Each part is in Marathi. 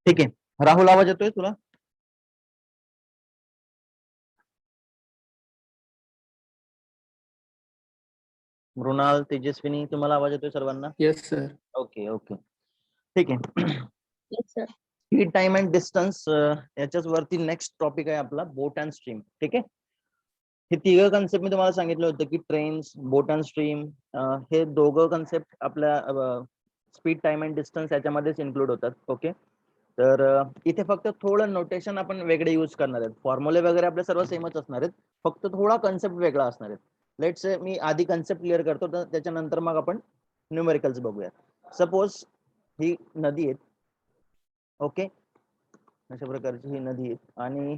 ठीक आहे राहुल, आवाज येतोय तुला? मृणाल, तेजस्विनी, तुम्हाला आवाज येतोय सर्वांना? Yes sir. ओके ओके ठीक आहे. Yes sir. Speed, time and distance याच्याच वरती नेक्स्ट टॉपिक आहे आपला बोट अँड स्ट्रीम. ठीक आहे, हे तिघं कन्सेप्ट मी तुम्हाला सांगितलं होतं की ट्रेन्स, बोट अँड स्ट्रीम हे दोघं कन्सेप्ट आपल्या स्पीड, टाइम अँड डिस्टन्स याच्यामध्येच इन्क्लूड होतात. ओके, तर इथे फक्त थोडं नोटेशन आपण वेगळे यूज करणार आहेत. फॉर्म्युले वगैरे आपले सर्व सेमच असणार आहेत, फक्त थोडा कन्सेप्ट वेगळा असणार आहे. लेट्स से मी आधी कन्सेप्ट क्लिअर करतो, तर त्याच्यानंतर मग आपण न्यूमेरिकल्स बघूया. सपोज ही नदी आहे, ओके, अशा प्रकारची ही नदी आहे आणि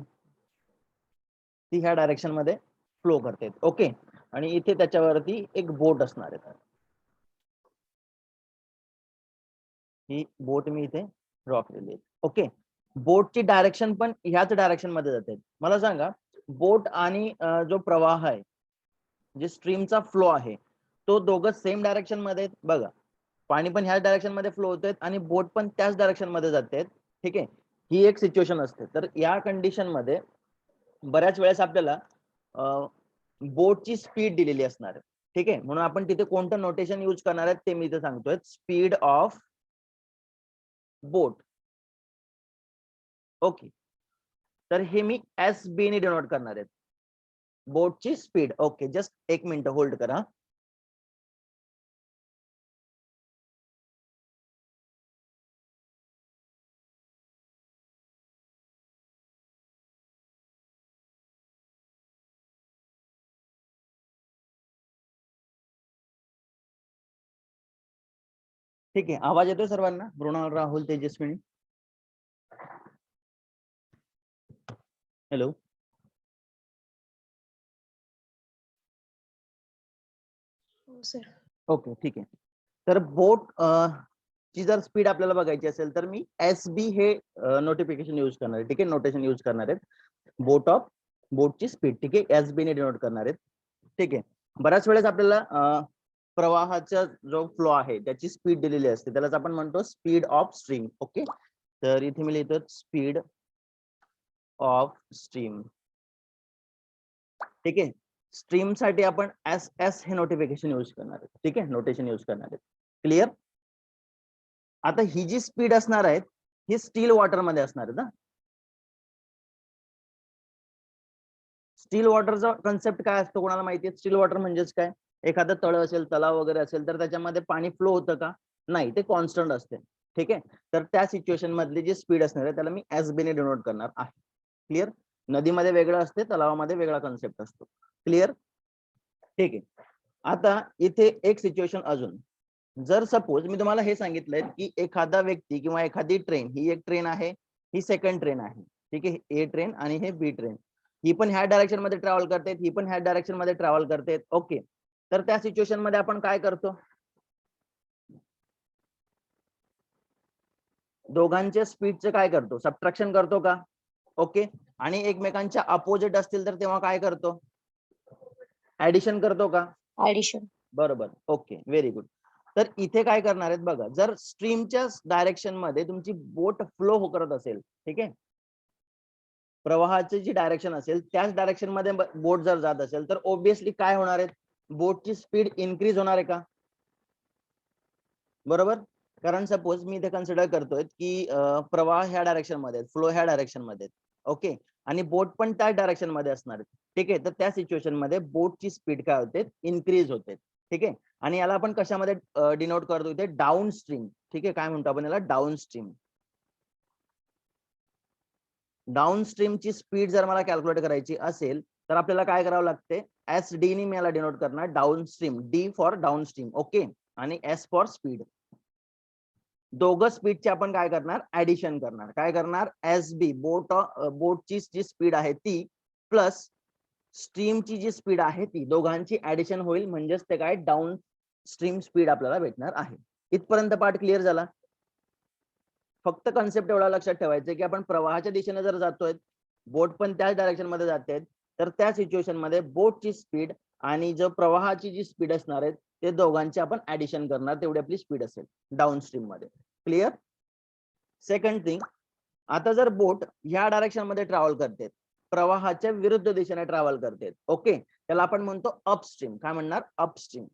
ती ह्या डायरेक्शन मध्ये फ्लो करते. ओके, आणि इथे त्याच्यावरती एक बोट असणार आहे. ही बोट मी इथे ड्रॉ केलेली आहे. ओके, बोटची डायरेक्शन पण ह्याच डायरेक्शन मध्ये जाते. मला सांगा, बोट आणि जो प्रवाह आहे, जे स्ट्रीमचा फ्लो आहे, तो दोघं सेम डायरेक्शन मध्ये आहेत. बघा, पाणी पण ह्याच डायरेक्शन मध्ये फ्लो होत आहेत आणि बोट पण त्याच डायरेक्शन मध्ये जाते. ठीक आहे, ही एक सिच्युएशन असते. तर या कंडिशन मध्ये बऱ्याच वेळेस आपल्याला बोटची स्पीड दिलेली असणार आहे. ठीक आहे, म्हणून आपण तिथे कोणतं नोटेशन यूज करणार आहे ते मी इथे सांगतोय. Speed of boat. ओके, तर हे मी एस बी ने डिनोट करणार आहे, बोटची स्पीड. ओके, जस्ट एक मिनिट होल्ड करा. ठीक आहे, आवाज येतोय सर्वांना? मृणाल, राहुल, तेजस्विनी, हॅलो. हो सर. ओके, ठीक आहे. तर बोट ची जर स्पीड आपल्याला बघायची असेल तर मी एस बी हे नोटिफिकेशन यूज करणार आहे. ठीक आहे, नोटेशन यूज करणार आहे, बोट ऑफ बोटची स्पीड. ठीक आहे, एस बी ने डिनोट करणार आहेत. ठीक आहे, बऱ्याच वेळेस आपल्याला प्रवाहाचा जो फ्लो आहे त्याची स्पीड दिलेली असते, त्यालाच आपण म्हणतो स्पीड ऑफ स्ट्रीम. ओके, तर इथे मी लिहितो स्पीड ऑफ स्ट्रीम. ठीक आहे, स्ट्रीम साठी आपण एस एस हे नोटिफिकेशन यूज करणार आहे. ठीक आहे, नोटेशन यूज करणार आहे. क्लिअर? आता ही जी स्पीड असणार आहे ही स्टील वॉटर मध्ये असणार आहे ना. स्टील वॉटरचा कन्सेप्ट काय असतो कोणाला माहिती आहे? स्टील वॉटर म्हणजेच काय? एखादं तळ असेल, तलाव वगैरे असेल तर त्याच्यामध्ये पाणी फ्लो होतं का? नाही, ते कॉन्स्टंट असते. ठीक आहे, तर त्या सिच्युएशन मधली जी स्पीड असणार आहे त्याला मी एस बी ने डिनोट करणार आहे. क्लिअर? नदीमध्ये वेगळं असते, तलावामध्ये वेगळा कन्सेप्ट असतो. क्लिअर? ठीक आहे, आता इथे एक सिच्युएशन अजून. जर सपोज मी तुम्हाला हे सांगितलंय की एखादा व्यक्ती किंवा एखादी ट्रेन, ही एक ट्रेन आहे, ही सेकंड ट्रेन आहे. ठीक आहे, ए ट्रेन आणि हे बी ट्रेन, ही पण ह्या डायरेक्शन मध्ये ट्रॅव्हल करते, ही पण ह्या डायरेक्शन मध्ये ट्रॅव्हल करते. ओके, तर त्या सिच्युएशन मध्ये आपण काय करतो? दोघांच्या स्पीडचे काय करतो? सबट्रॅक्शन करतो का? ओके, आणि एकमेकांच्या अपोजिट असतील तर तेव्हा काय करतो? ऍडिशन करतो का? ऍडिशन. बरोबर. Okay, very good. तर इथे काय करणार आहेत बघा, जर स्ट्रीमच्या डायरेक्शन मध्ये तुमची बोट फ्लो करत असेल, ठीक आहे, प्रवाहाची जी डायरेक्शन असेल त्याच डायरेक्शन मध्ये बोट जर जात असेल तर ऑब्विसली काय होणार आहे? बोटची स्पीड इन्क्रीज होणार आहे का? बरोबर, कारण सपोज मी इथे कन्सिडर करतोय की प्रवाह ह्या डायरेक्शन मध्ये, फ्लो ह्या डायरेक्शन मध्ये. ओके, आणि बोट पण त्या डायरेक्शन मध्ये असणार आहे. ठीक आहे, तर त्या सिच्युएशन मध्ये बोटची स्पीड काय होते? इन्क्रीज होते. ठीक आहे, आणि याला आपण कशामध्ये डिनोट करतो? इथे डाऊन स्ट्रीम. ठीक आहे, काय म्हणतो आपण याला? Down stream. डाऊन स्ट्रीमची स्पीड जर मला कॅल्क्युलेट करायची असेल तर आपल्याला काय करावं लागते? एस डी ने मी याला डिनोट करणार, down stream. D for down stream. Okay, आणि एस फॉर स्पीड. दोघं स्पीडचे आपण काय करणार? ऍडिशन करणार. काय करणार? एस बी बोटची जी स्पीड आहे ती प्लस स्ट्रीमची जी स्पीड आहे ती, दोघांची ऍडिशन होईल, म्हणजेच ते काय? डाऊन स्ट्रीम स्पीड आपल्याला भेटणार आहे. इथपर्यंत पार्ट क्लिअर झाला? फक्त कन्सेप्ट एवढा लक्षात ठेवायचा की आपण प्रवाहाच्या दिशेने जर जातोय, बोट पण त्याच डायरेक्शन मध्ये जाते, तर त्या सिच्युएशन मध्ये बोटची स्पीड आणि जो प्रवाहाची जी स्पीड असणार आहे ते दोघांची आपण ऍडिशन करणार, तेवढी आपली स्पीड असेल डाऊन स्ट्रीम मध्ये. क्लिअर? सेकंड थिंग, आता जर बोट ह्या डायरेक्शन मध्ये ट्रॅव्हल करते, प्रवाहाच्या विरुद्ध दिशेने ट्रॅव्हल करते, ओके, त्याला आपण म्हणतो अपस्ट्रीम. काय म्हणणार? अपस्ट्रीम.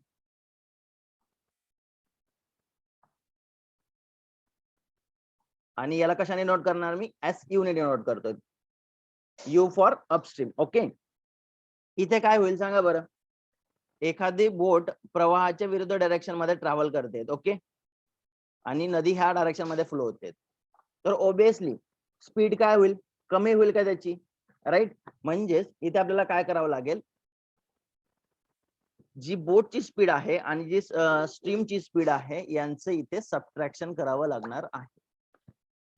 आणि याला कशाने नोट करणार मी? SU ने नोट करतोय. You for upstream. ओके. इथे काय होईल सांगा बरं. एखादी बोट प्रवाहाच्या विरुद्ध डायरेक्शन मध्ये ट्रॅव्हल करते, ओके, आणि नदी ह्या डायरेक्शन मध्ये फ्लो होते, तर ओबियसली स्पीड काय होईल? कमी होईल का त्याची? राईट. म्हणजेच इथे आपल्याला काय करावं लागेल, जी बोटची स्पीड आहे आणि जी स्ट्रीमची स्पीड आहे यांचं इथे सबट्रॅक्शन करावं लागणार आहे.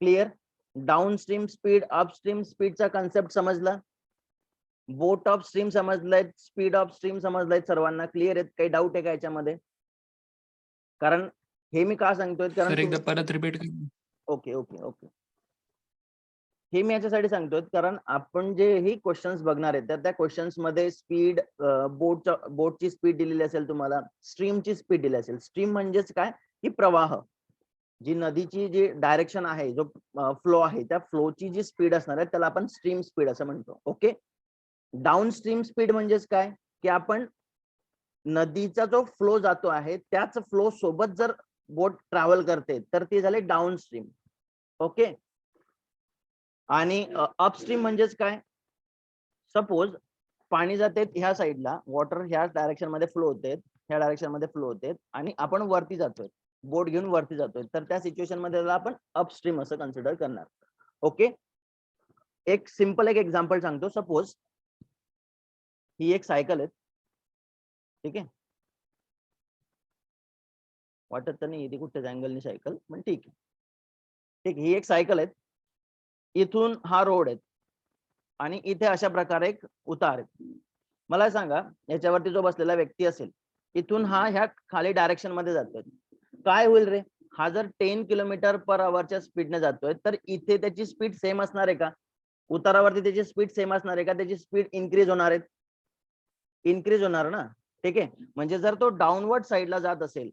Clear? Downstream speed, upstream स्पीडचा कन्सेप्ट समजला, बोट ऑफ स्ट्रीम समजलाय, स्पीड ऑफ स्ट्रीम समजलाय सर्वांना. क्लिअर आहेत? काही डाऊट आहे का याच्यामध्ये? कारण हे मी का सांगतोय, कारण सर एकदा परत रिपीट कर. Okay okay okay. हे मी याच्यासाठी सांगतोय कारण आपण जे ही क्वेश्चन्स बघणार आहेत त्या क्वेश्चन्स मध्ये स्पीड, बोटची स्पीड दिलेली असेल तुम्हाला, स्ट्रीमची स्पीड दिली असेल. स्ट्रीम म्हणजेच काय? ही प्रवाह, जी नदीची जी डायरेक्शन आहे, जो फ्लो आहे, त्या फ्लोची जी स्पीड असणार आहे त्याला आपण स्ट्रीम स्पीड असं म्हणतो. ओके. डाऊन स्ट्रीम स्पीड म्हणजेच काय? की आपण नदीचा जो फ्लो जातो आहे त्याच फ्लो सोबत जर बोट ट्रॅव्हल करते तर ती झाली डाऊन स्ट्रीम. ओके. आणि अपस्ट्रीम म्हणजेच काय? सपोज पाणी जाते ह्या साईडला, वॉटर ह्या डायरेक्शन मध्ये फ्लो होते, ह्या डायरेक्शन मध्ये फ्लो होते, आणि आपण वरती जातोय, बोट घेऊन वरती जातोय, तर त्या सिच्युएशन मध्ये आपण अपस्ट्रीम असं कन्सिडर करणार. ओके. एक सिंपल एक एक्झाम्पल सांगतो. सपोज ही एक सायकल आहे, ठीक आहे, वाटत तर नाही ती कुठल्याच अँगलनी सायकल, पण ठीक आहे. ठीक, ही एक सायकल आहे, इथून हा रोड आहे आणि इथे अशा प्रकारे एक उतार आहे. मला सांगा, याच्यावरती जो बसलेला व्यक्ती असेल, इथून हा ह्या खाली डायरेक्शन मध्ये जातोय, काय होईल रे? हा जर 10 किलोमीटर पर आवरच्या स्पीडने जातोय तर इथे त्याची स्पीड सेम असणार आहे का? उतारावरती त्याची स्पीड सेम असणार आहे का? त्याची स्पीड इन्क्रीज होणार आहे? इन्क्रीज होणार ना. ठीक आहे. म्हणजे जर तो डाऊनवर्ड साईडला जात असेल,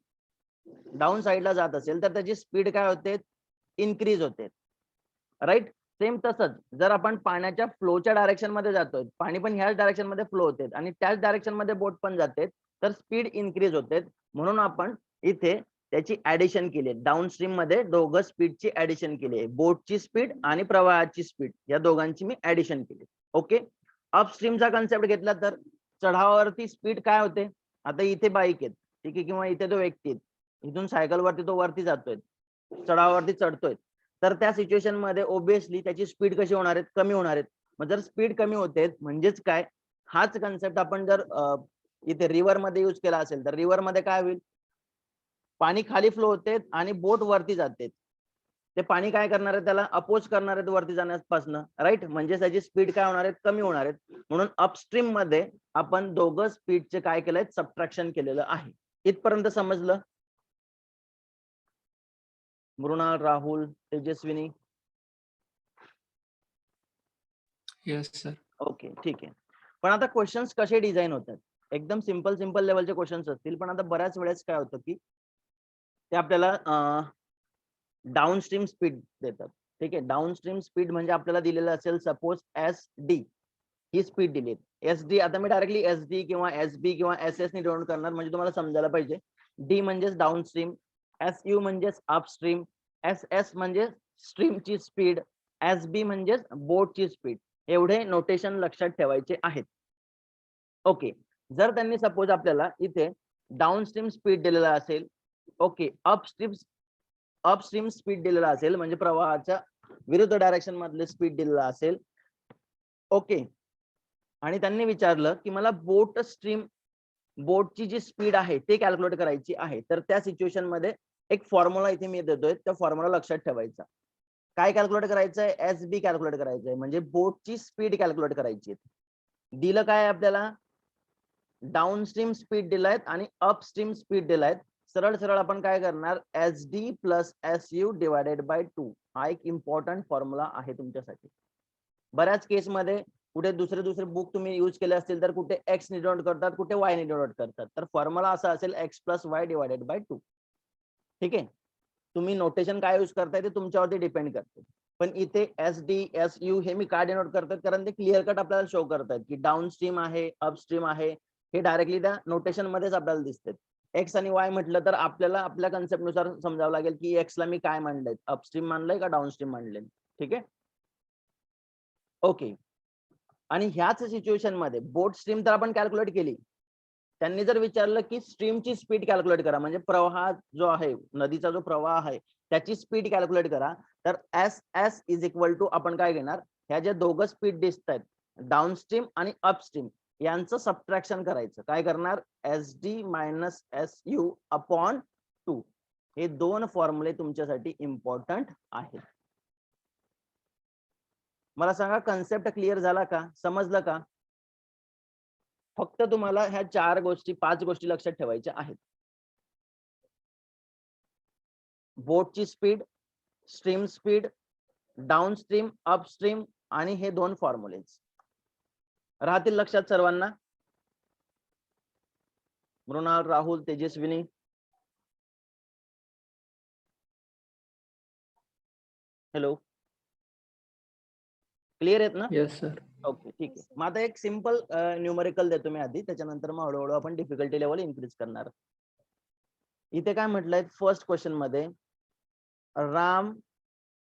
डाऊन साईडला जात असेल तर त्याची स्पीड काय होते? इन्क्रीज होते. राईट. सेम तसंच जर आपण पाण्याच्या फ्लोच्या डायरेक्शन मध्ये जातोय, पाणी पण ह्याच डायरेक्शन मध्ये फ्लो होते आणि त्याच डायरेक्शन मध्ये बोट पण जाते, तर स्पीड इन्क्रीज होते. म्हणून आपण इथे त्याची ऍडिशन केली, डाऊन स्ट्रीम मध्ये दोघं स्पीडची ऍडिशन केली आहे, बोटची स्पीड आणि प्रवाहाची स्पीड, या दोघांची मी ऍडिशन केली. ओके. अपस्ट्रीमचा कन्सेप्ट घेतला तर चढावावरती स्पीड काय होते? आता इथे बाईक आहेत, ठीक आहे, किंवा इथे तो व्यक्ती आहे, इथून सायकल वरती तो वरती जातोय, चढावावरती चढतोय, तर त्या सिच्युएशन मध्ये ओबियसली त्याची स्पीड कशी होणार आहे? कमी होणार आहेत. मग जर स्पीड कमी होते म्हणजेच काय? हाच कन्सेप्ट आपण जर इथे रिव्हर मध्ये युज केला असेल तर रिव्हर मध्ये काय होईल? पाणी खाली फ्लो होते आणि बोट वरती जाते, ते पाणी काय करणार आहे? त्याला अपोज करणार आहेत वरती जाण्यापासून. राईट. म्हणजे त्याची स्पीड काय होणार आहे? कमी होणार आहेत. म्हणून अपस्ट्रीम मध्ये आपण दोघं स्पीडचे काय केलंय? सबट्रॅक्शन केलेलं आहे. इथपर्यंत समजलं? Mrinal, Rahul, Tejaswini? Yes sir. Okay, ठीक आहे. पण आता क्वेश्चन्स कसे डिझाईन होतात? एकदम सिंपल सिंपल लेवलचे क्वेश्चन्स असतील, पण आता बऱ्याच वेळेस काय होतं की ते आपल्याला डाऊन स्ट्रीम स्पीड देतात. ठीक आहे. डाऊन स्ट्रीम स्पीड म्हणजे आपल्याला दिलेलं असेल सपोज SD ही स्पीड दिली. SD, आता मी डायरेक्टली SD किंवा SB किंवा SS ने डिनोट करणार म्हणजे तुम्हाला समजायला पाहिजे. D म्हणजेच डाऊन स्ट्रीम, SU म्हणजेच अपस्ट्रीम, SS म्हणजे स्ट्रीमची स्पीड, SB म्हणजेच बोटची स्पीड. एवढे नोटेशन लक्षात ठेवायचे आहेत. ओके. जर त्यांनी सपोज आपल्याला इथे डाऊन स्ट्रीम स्पीड दिलेला असेल, ओके, अपस्ट्रीम स्पीड दिलेला असेल म्हणजे प्रवाहाच्या विरुद्ध डायरेक्शन मधले स्पीड दिलेला असेल, ओके, आणि त्यांनी विचारलं की मला बोटची जी स्पीड आहे ते कॅल्क्युलेट करायची आहे, तर त्या सिच्युएशन मध्ये एक फॉर्म्युला इथे मी देतोय, त्या फॉर्म्युला लक्षात ठेवायचा. काय कॅल्क्युलेट करायचंय? SB कॅल्क्युलेट करायचंय, म्हणजे बोटची स्पीड कॅल्क्युलेट करायची. दिलं काय आपल्याला? डाऊन स्ट्रीम स्पीड दिलायत आणि अपस्ट्रीम स्पीड दिलायत. सरळ सरळ आपण काय करणार? SD plus SU divided by 2. हा एक इम्पॉर्टंट फॉर्म्युला आहे तुमच्यासाठी. बऱ्याच केसमध्ये कुठे दुसरे बुक तुम्ही यूज केले असतील तर कुठे X ने डिनोट करतात, कुठे Y ने डिनोट करतात. तर फॉर्म्युला असा असेल X plus Y divided by 2. ठीक आहे. तुम्ही नोटेशन काय यूज करताय ते तुमच्यावरती डिपेंड करते. पण इथे एस डी एस यू हे मी का डिनोट करतात, कारण ते क्लिअर कट आपल्याला शो करतात की डाऊन स्ट्रीम आहे, अपस्ट्रीम आहे, हे डायरेक्टली त्या नोटेशन मध्येच आपल्याला दिसतात. एक्स आणि वाय म्हटलं तर आपल्याला आपल्या कन्सेप्ट नुसार समजावं लागेल की एक्स ला मी काय मांडलंय, अपस्ट्रीम मांडलंय का डाऊन स्ट्रीम मांडलंय. ठीक आहे, ओके. आणि ह्याच सिच्युएशन मध्ये बोट स्ट्रीम तर आपण कॅल्क्युलेट केली. त्यांनी जर विचारलं की स्ट्रीमची स्पीड कॅल्क्युलेट करा, म्हणजे प्रवाह जो आहे, नदीचा जो प्रवाह आहे त्याची स्पीड कॅल्क्युलेट करा, तर S S is equal to आपण काय घेणार, ह्या ज्या दोघं स्पीड दिसत आहेत डाऊन स्ट्रीम आणि अपस्ट्रीम यांचं सबट्रॅक्शन करायचं. काय करणार, S D minus S U upon 2. हे दोन फॉर्म्युले तुमच्यासाठी इम्पॉर्टंट आहेत. मला सांगा कन्सेप्ट क्लिअर झाला का, समजलं का? फक्त तुम्हाला ह्या 4 गोष्टी 5 गोष्टी लक्षात ठेवायच्या आहेत. बोटची speed, stream speed, downstream, upstream आणि हे दोन फॉर्म्युलेज राहतील लक्षात सर्वांना. मृणाल, राहुल, तेजस्विनी, हॅलो, क्लिअर आहेत ना? Yes, sir. ओके, ठीक आहे. मग आता एक सिंपल न्यूमरिकल देतो मी आधी, त्याच्यानंतर मग हळूहळू आपण डिफिकल्टी लेवल इन्क्रीज करणार. इथे काय म्हटलंय फर्स्ट क्वेश्चन मध्ये, Ram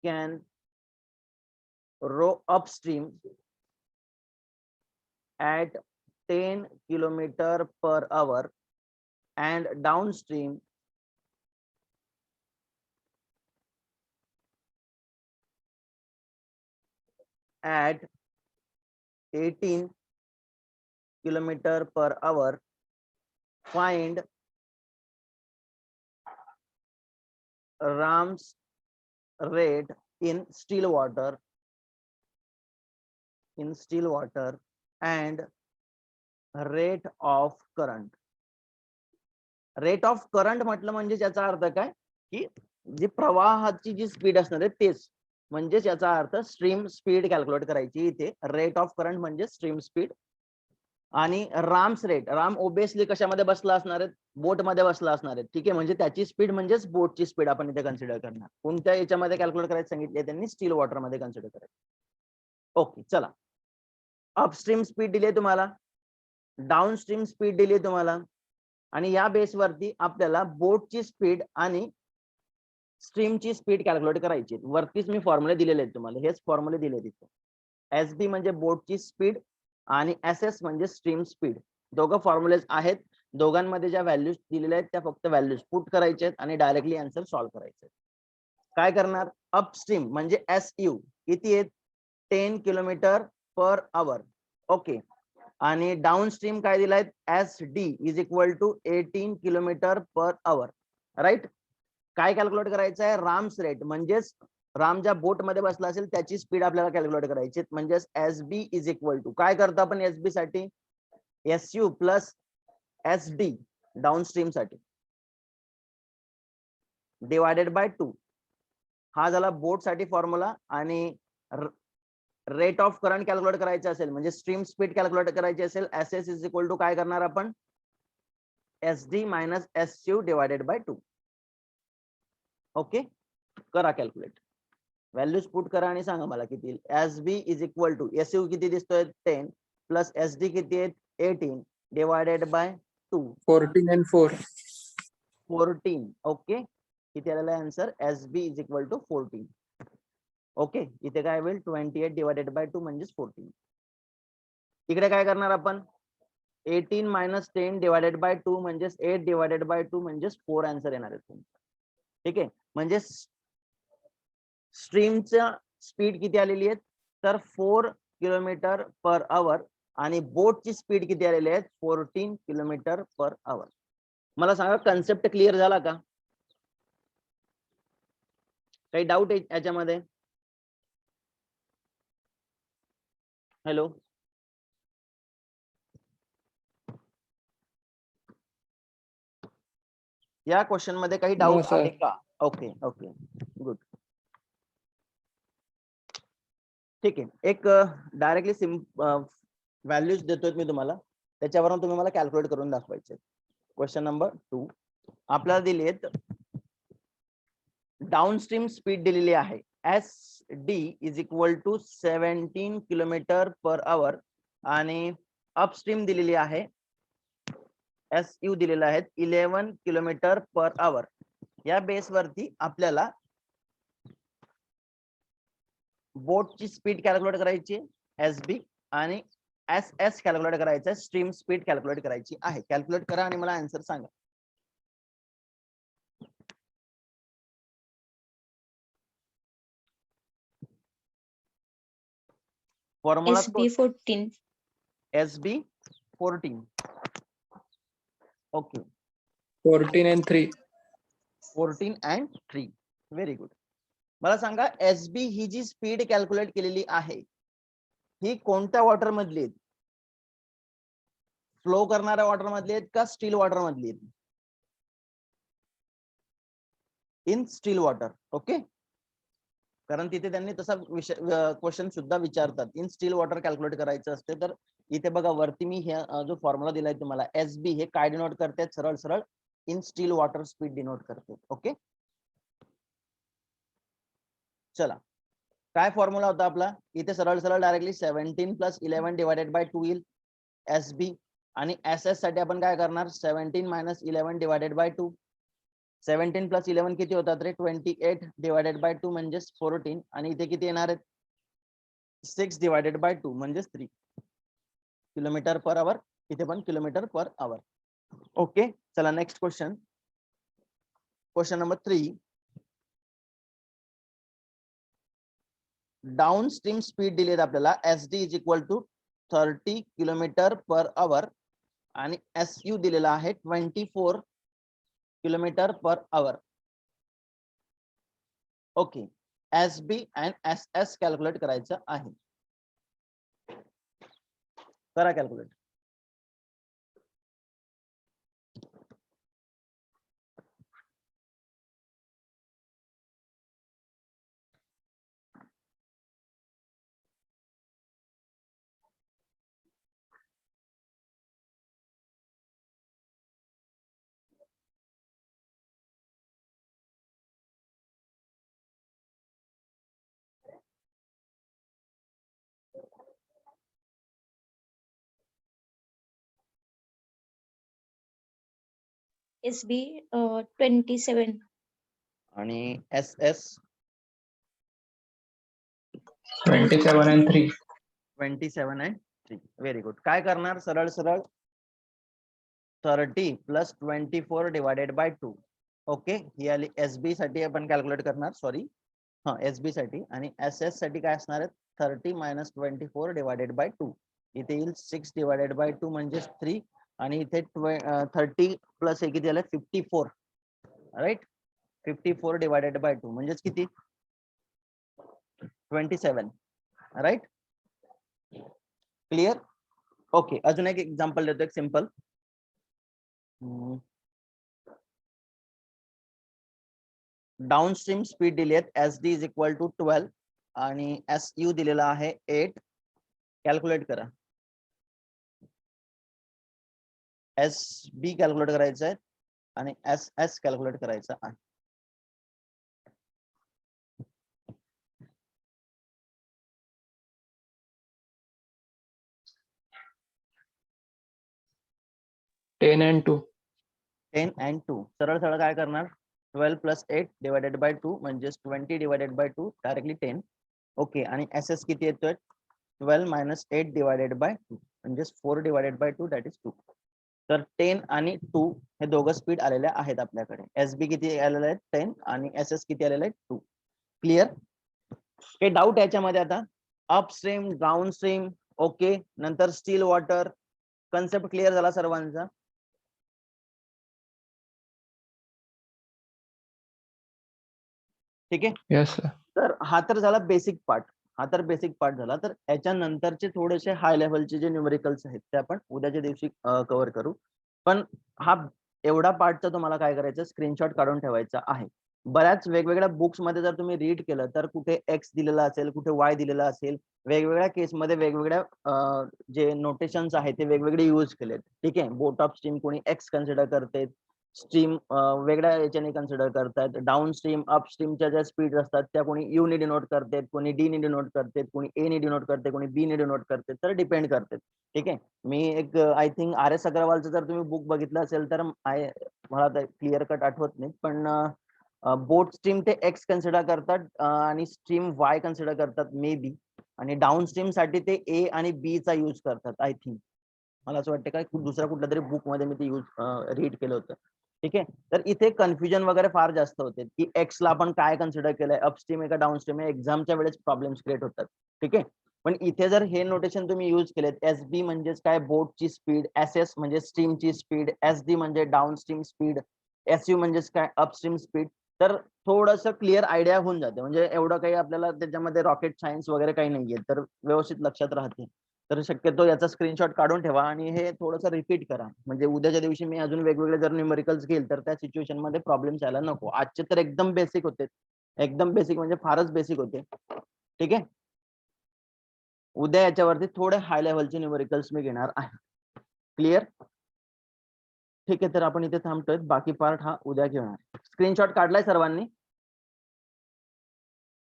can row upstream at 10 kilometer per hour and downstream at 18 kilometer per hour. Find Ram's rate in still water and rate of current. Rate of current म्हटलं म्हणजे याचा अर्थ काय की जी प्रवाहाची जी स्पीड असणार आहे तेच, म्हणजेच याचा अर्थ स्ट्रीम स्पीड कॅल्क्युलेट करायची. इथे रेट ऑफ करंट म्हणजे स्ट्रीम स्पीड आणि राम्स रेट, राम ओबियसली कशामध्ये बसला असणार आहे, बोट मध्ये बसला असणार आहे. ठीक आहे, म्हणजे त्याची स्पीड म्हणजेच बोटची स्पीड आपण इथे कन्सिडर करणार. कोणत्या याच्यामध्ये कॅल्क्युलेट करायचं सांगितले त्यांनी, स्टील वॉटर मध्ये कन्सिडर करायचं. ओके, चला. अपस्ट्रीम स्पीड दिली तुम्हाला, डाऊन स्ट्रीम स्पीड दिली तुम्हाला, आणि या बेसवरती आपल्याला बोटची स्पीड आणि स्ट्रीमची स्पीड कॅल्क्युलेट करायची. वरतीच मी फॉर्म्युले दिलेले आहेत तुम्हाला, हेच फॉर्म्युले दिले तिथे. एस बी म्हणजे बोटची स्पीड आणि एस एस म्हणजे स्ट्रीम स्पीड. दोघं फॉर्म्युलेज आहेत. दोघांमध्ये ज्या व्हॅल्यूज दिलेल्या आहेत त्या फक्त व्हॅल्यूज पुट करायचे आहेत आणि डायरेक्टली आन्सर सॉल्व्ह करायचे. काय करणार, अपस्ट्रीम म्हणजे एस यू किती आहेत, 10 किलोमीटर पर आवर. ओके, आणि डाऊन स्ट्रीम काय दिलाय, S D is equal to 18 kilometre per hour. Right. काय कॅल्क्युलेट करायचं आहे, राम्स रेट म्हणजेच राम ज्या बोट मध्ये बसला असेल त्याची स्पीड आपल्याला कॅल्क्युलेट करायची. म्हणजेच S B is equal to काय करतो आपण एस बी साठी, S U plus S D down stream साठी डिवायडेड बाय 2. हा झाला बोट साठी फॉर्म्युला. आणि रेट ऑफ करंट कॅल्क्युलेट करायचं असेल म्हणजे स्ट्रीम स्पीड कॅल्क्युलेट करायची असेल, S S is equal to काय करणार आपण, S D minus S U divided by 2. Okay, करा कॅल्क्युलेट, व्हॅल्यूज पुट करा आणि सांगा मला किती. S B is equal to S U किती दिसतोय 10 प्लस एस डी किती आहे 18 डिवायडेड बाय 2. 14 and 4. 14. ओके, किती आलेला answer, S B is equal to 14. Okay, इथे काय होईल 28 डिवायडेड बाय 2 म्हणजेच 14. इकडे काय करणार आपण, 18 मायनस 10 डिवायडेड बाय 2 म्हणजेच 8 डिवायडेड बाय 2 म्हणजेच 4 आन्सर येणार आहे तुमचा. ठीक आहे, म्हणजे स्ट्रीमचा स्पीड किती आलेली आहे तर 4 किलोमीटर पर आवर आणि बोटची स्पीड किती आलेली आहे 14 किलोमीटर पर आवर. मला सांगा कन्सेप्ट क्लिअर झाला का, काही डाऊट आहे याच्यामध्ये? हॅलो, या क्वेश्चन मध्ये काही डाऊट sir. आहे का? Okay okay, good. ठीक आहे, एक डायरेक्टली व्हॅल्यूज देतोय मी तुम्हाला, त्याच्यावरून तुम्ही मला कॅल्क्युलेट करून दाखवायचे. क्वेश्चन नंबर 2 आपल्याला दिली आहेत, डाऊन स्ट्रीम स्पीड दिलेली आहे S D is equal to 17 kilometre per hour आणि अपस्ट्रीम दिलेली आहे एस यू दिलेला आहे 11 किलोमीटर पर आवर. या बेसवरती आपल्याला बोटची स्पीड कॅल्क्युलेट करायची एस बी आणि एस एस कॅल्क्युलेट करायचं आहे, स्ट्रीम स्पीड कॅल्क्युलेट करायची आहे. कॅल्क्युलेट करा आणि मला आन्सर सांगा. Formula SB 14. S B 14. Okay 14 and 3. 14 and 3. Very good. मला सांगा एस बी ही जी स्पीड कॅल्क्युलेट केलेली आहे ही कोणत्या वॉटर मधली आहे? फ्लो करणाऱ्या वॉटर मधली आहेत का स्टील वॉटर मधली आहेत? In steel water. ओके, कारण तिथे त्यांनी तसा क्वेश्चन सुद्धा विचारतात. इन स्टील वॉटर कॅल्क्युलेट करायचं असते तर इथे बघा वरती मी जो फॉर्म्युला दिलाय तुम्हाला एस बी हे काय डिनोट करते? सरळ सरळ in steel water speed denote करते. ओके, चला काय फॉर्म्युला होता आपला? इथे सरळ सरळ डायरेक्टली 17 प्लस 11 डिवायडेड बाय 2 येईल एस बी आणि एस एस साठी आपण काय करणार? 17 मायनस 11 डिवायडेड बाय 2. 17 प्लस 11 किती होतात रे? 28 डिवायडेड बाय 2 म्हणजेच 14 आणि इथे किती येणार आहेत? 6 डिवायडेड बाय 2 म्हणजेच 3 किलोमीटर पर आवर. इथे पण किलोमीटर पर आवर. ओके, चला next question. Question number 3. Down stream speed दिली आहे आपल्याला S D is equal to 30 kilometre per hour आणि एस यू दिलेला आहे 24 kilometre per hour. Okay, S B and S S calculate करायचं आहे. करा कॅल्क्युलेट. SB 27. आणि S S 27 and 3. 27 and 3. Very good. काय करणार? सरळ सरळ 30 प्लस 24 डिवायडेड बाय 2. ओके, ही आली एस बी साठी आपण कॅल्क्युलेट करणार. सॉरी, हा एस बी साठी. आणि एस एस साठी काय असणार आहे? 30 मायनस 24 डिवायडेड बाय 2. इथे येईल 6 डिवायडेड बाय 2 म्हणजेच 3 आणि इथे 30 प्लस हे किती आलं? 54. राईट, 54 डिवायडेड बाय 2 म्हणजेच किती? 27. Right, clear? ओके, अजून एक एक्झाम्पल देतो, एक सिंपल. डाउन स्ट्रीम स्पीड दिली आहे S D is equal to 12 आणि एस यू दिलेला आहे 8. कॅल्क्युलेट करा. एस बी कॅल्क्युलेट करायचं आहे आणि एस एस कॅल्क्युलेट करायचं आहे. Ten and 2. 10 and 2. सरळ सरळ काय करणार? 12 प्लस 8 डिवायडेड बाय 2 म्हणजेच 20 डिवायडेड बाय 2 डायरेक्टली 10. ओके, आणि एस एस किती येतोय? 12 मायनस 8 डिवायडेड बाय 2 म्हणजेच 4 डिवायडेड बाय 2 दॅट इज 2. तर 10 आणि 2 हे दोघं स्पीड आलेले आहेत आपल्याकडे. एस बी किती आलेले आहेत? 10 आणि एस एस किती आलेले आहेत? 2. क्लिअर? काही डाऊट याच्यामध्ये आता? अपस्ट्रीम, डाऊन स्ट्रीम, ओके, नंतर स्टील वॉटर, कन्सेप्ट क्लिअर झाला सर्वांचा? ठीक आहे. Yes, sir. तर हा तर झाला बेसिक पार्ट. झाला. तर याच्यानंतरचे थोडेसे हाय लेवलचे जे न्यूमेरिकल्स आहेत ते आपण उद्याच्या दिवशी कव्हर करू. पण हा एवढा पार्टचा तुम्हाला काय करायचं? स्क्रीनशॉट काढून ठेवायचा आहे. बऱ्याच वेगवेगळ्या बुक्स मध्ये जर तुम्ही रीड केलं तर कुठे एक्स दिलेला असेल, कुठे वाय दिलेला असेल, वेगवेगळ्या केसमध्ये वेगवेगळ्या जे नोटेशन्स आहेत ते वेगवेगळे यूज केलेत. ठीक आहे, बोट ऑफ स्ट्रीम कोणी एक्स कन्सिडर करते, स्ट्रीम वेगळ्या याच्याने कन्सिडर करतायत. डाऊन स्ट्रीम अपस्ट्रीमच्या ज्या स्पीड असतात त्या कोणी यू ने डिनोट करतात, कोणी डी ने डिनोट करतात, कोणी ए ने डिनोट करते, कोणी बी ने डिनोट करते. तर डिपेंड करते. ठीक आहे. मी एक आय थिंक RS अग्रवालचं जर तुम्ही बुक बघितलं असेल तर मला क्लिअर कट आठवत नाही, पण बोट स्ट्रीम ते एक्स कन्सिडर करतात आणि स्ट्रीम वाय कन्सिडर करतात मे बी, आणि डाऊन स्ट्रीम साठी ते ए आणि बी चा यूज करतात आय थिंक. मला असं वाटतं काय दुसऱ्या कुठल्या तरी बुक मध्ये मी ते रीड केलं होतं. ठीक आहे. तर इथे कन्फ्युजन वगैरे फार जास्त होते की एक्स ला आपण काय कन्सिडर केलंय, अपस्ट्रीम आहे का डाऊन स्ट्रीम आहे. एक्झामच्या वेळेस प्रॉब्लेम्स क्रिएट होतात. ठीक आहे. पण इथे जर हे नोटेशन तुम्ही युज केलेत, SB म्हणजेच काय बोटची स्पीड, SS म्हणजे स्ट्रीमची स्पीड, SD म्हणजे डाऊन स्ट्रीम स्पीड, SU म्हणजेच काय अपस्ट्रीम स्पीड, तर थोडंसं क्लिअर आयडिया होऊन जाते. म्हणजे एवढं काही आपल्याला त्याच्यामध्ये रॉकेट सायन्स वगैरे काही नाहीये, तर व्यवस्थित लक्षात राहते. तर शक्यतो याचा स्क्रीनशॉट काढून ठेवा आणि हे थोडंसं रिपीट करा. म्हणजे उद्याच्या दिवशी मी अजून वेगवेगळे जर न्यूमेरिकल्स घेईल तर त्या सिच्युएशन मध्ये प्रॉब्लेम्स यायला नको. आजचे तर एकदम बेसिक होते, एकदम बेसिक म्हणजे फारच बेसिक होते. ठीक आहे. उद्या याच्यावरती थोडे हाय लेवलचे न्यूमेरिकल्स मी घेणार आहे. क्लिअर? ठीक आहे. तर आपण इथे थांबतोय. बाकी पार्ट हा उद्या घेणार. स्क्रीनशॉट काढलाय सर्वांनी?